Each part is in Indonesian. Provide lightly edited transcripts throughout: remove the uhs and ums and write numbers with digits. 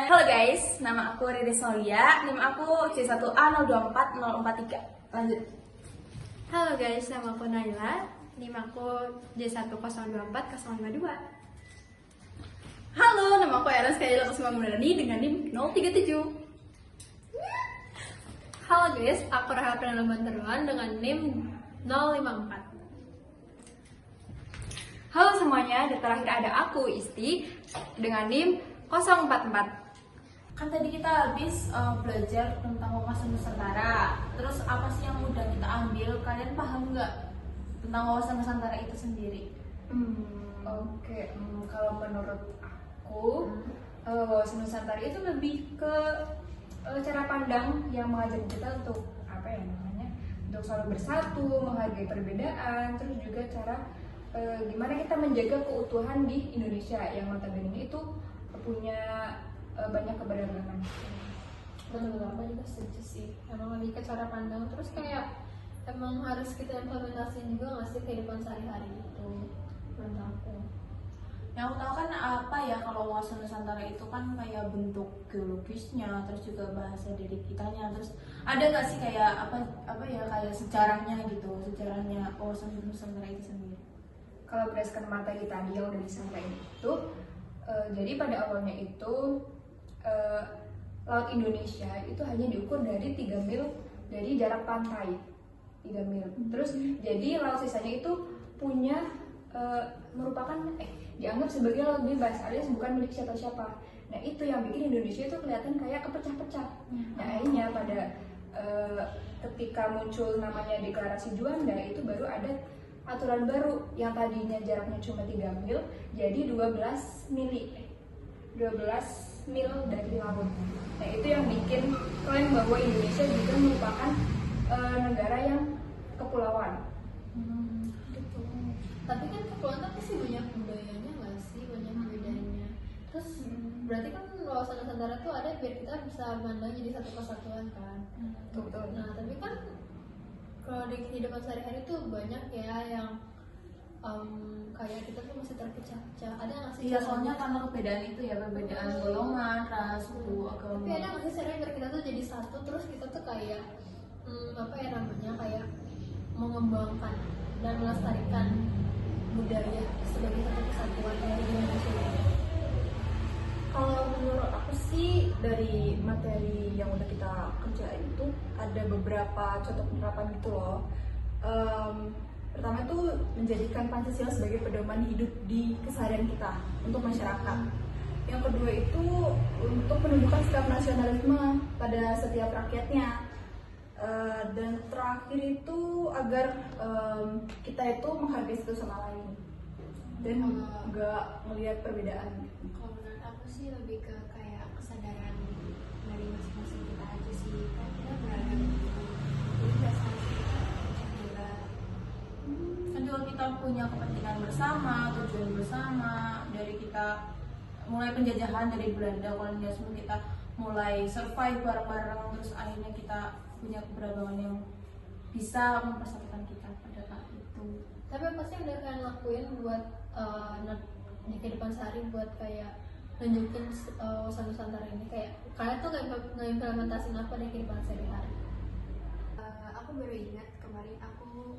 Halo guys, nama aku Riri Solia, NIM aku C1A024043. Lanjut. Halo guys, nama aku Naila, NIM aku J1024024-052. Halo, nama aku Eras Kaila Kusuma Murani dengan NIM 037. Halo guys, aku Rahel Prananda Banterwan dengan NIM 054. Halo semuanya, dan terakhir ada aku Isti dengan NIM 044. Kan tadi kita habis belajar tentang wawasan Nusantara. Terus apa sih yang udah kita ambil? Kalian paham nggak tentang wawasan Nusantara itu sendiri? Oke, kalau menurut aku wawasan Nusantara itu lebih ke cara pandang yang mengajak kita untuk apa ya namanya, untuk selalu bersatu, menghargai perbedaan, terus juga cara gimana kita menjaga keutuhan di Indonesia yang notabene itu punya banyak keberagaman. Betul, aku juga setuju sih. Emang lebih ke cara pandang, terus kayak emang harus kita implementasiin juga nggak sih kehidupan sehari-hari itu menurut aku. Yang aku tahu kan apa ya, kalau wawasan Nusantara itu kan kayak bentuk geologisnya, terus juga bahasa diri kitanya, terus ada nggak sih kayak apa ya kayak sejarahnya gitu, sejarahnya wawasan Nusantara itu sendiri? Kalau berdasarkan materi tadi yang udah disampaikan itu, jadi pada awalnya itu laut Indonesia itu hanya diukur dari 3 mil dari jarak pantai, 3 mil. Terus jadi laut sisanya itu punya merupakan dianggap sebagai laut bebas, alias bukan milik siapa-siapa. Nah itu yang bikin Indonesia itu kelihatan kayak kepecah-pecah. Nah akhirnya pada ketika muncul namanya deklarasi Juanda itu baru ada aturan baru yang tadinya jaraknya cuma 3 mil jadi 12 mil dari laut. Nah itu yang bikin klaim bahwa Indonesia juga merupakan negara yang kepulauan. Gitu. Tapi kan kepulauan kan pasti banyak budayanya nggak sih, banyak bedanya. Terus berarti kan wawasan Nusantara tuh ada biar kita bisa mandang jadi satu kesatuan kan. Betul. Nah tapi kan kalau di kehidupan sehari-hari tuh banyak ya yang kayak kita tuh masih terpecah-pecah. Ada nggak sih? Iya, soalnya karena perbedaan itu ya, perbedaan golongan, ras, suku, agama. Tapi ada nggak sih caranya biar kita tuh jadi satu, terus kita tuh kayak apa ya namanya, kayak mengembangkan dan melestarikan budaya sebagai satu kesatuan dari Indonesia. Kalau menurut aku sih dari materi yang udah kita kerjain itu ada beberapa contoh penerapan gitu loh. Pertama itu menjadikan Pancasila sebagai pedoman hidup di keseharian kita untuk masyarakat. Yang kedua itu untuk menunjukkan sikap nasionalisme pada setiap rakyatnya. Dan terakhir itu agar kita itu menghargai satu sama lain dan nggak melihat perbedaan. Kalau menurut aku sih lebih ke kayak kesadaran dari masing-masing kita aja sih, kan kita beragam gitu. Jadi biasanya kita juga Kan juga kita punya kepentingan bersama, tujuan bersama. Dari kita mulai penjajahan dari Belanda, kolonialisme, kita mulai survive bareng-bareng, terus akhirnya kita punya keberagaman yang bisa mempersatukan kita pada saat itu. tapi apa sih yang udah kalian lakuin buat di kehidupan sehari buat kayak nunjukin wawasan Nusantara ini, kayak kalian tuh nggak implementasiin apa di kehidupan sehari-hari? Aku baru ingat kemarin aku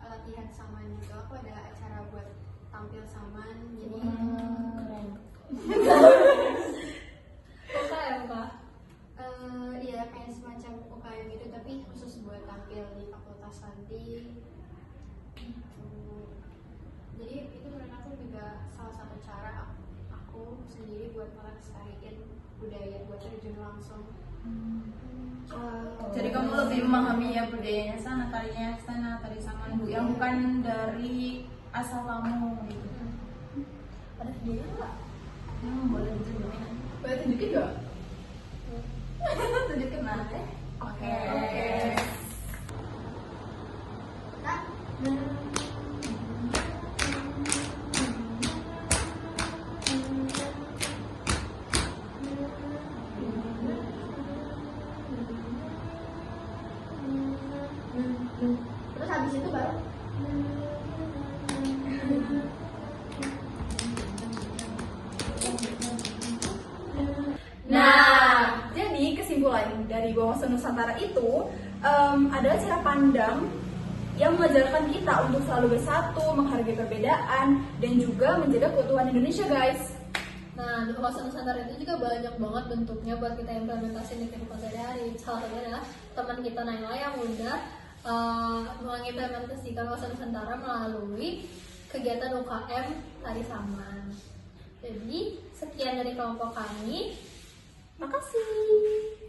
latihan saman gitu. Aku ada acara buat tampil saman. Jadi Keren. UKM kah? ya kayak semacam UKM gitu, tapi khusus buat tampil di Fakultas Santi. Jadi itu menurut aku juga salah satu cara aku sendiri buat melestarikan budaya, buat terjun langsung. Jadi kamu lebih memahami ya budayanya sana, tarinya sana, tari saman yang bukan dari asal kamu gitu. Ada videonya nggak? Boleh ditunjukin. Boleh tunjukin nggak? Tunjukin nanti. Oke. Terus habis itu baru kesimpulan dari wawasan Nusantara itu adalah cara pandang yang mengajarkan kita untuk selalu bersatu, menghargai perbedaan, dan juga menjaga keutuhan Indonesia, guys. Nah, wawasan Nusantara itu juga banyak banget bentuknya buat kita implementasi di kehidupan sehari-hari. Salah satunya adalah teman kita Naila yang udah mengimplementasikan wawasan Nusantara melalui kegiatan UKM Tari Saman. Jadi, sekian dari kelompok kami. Makasih.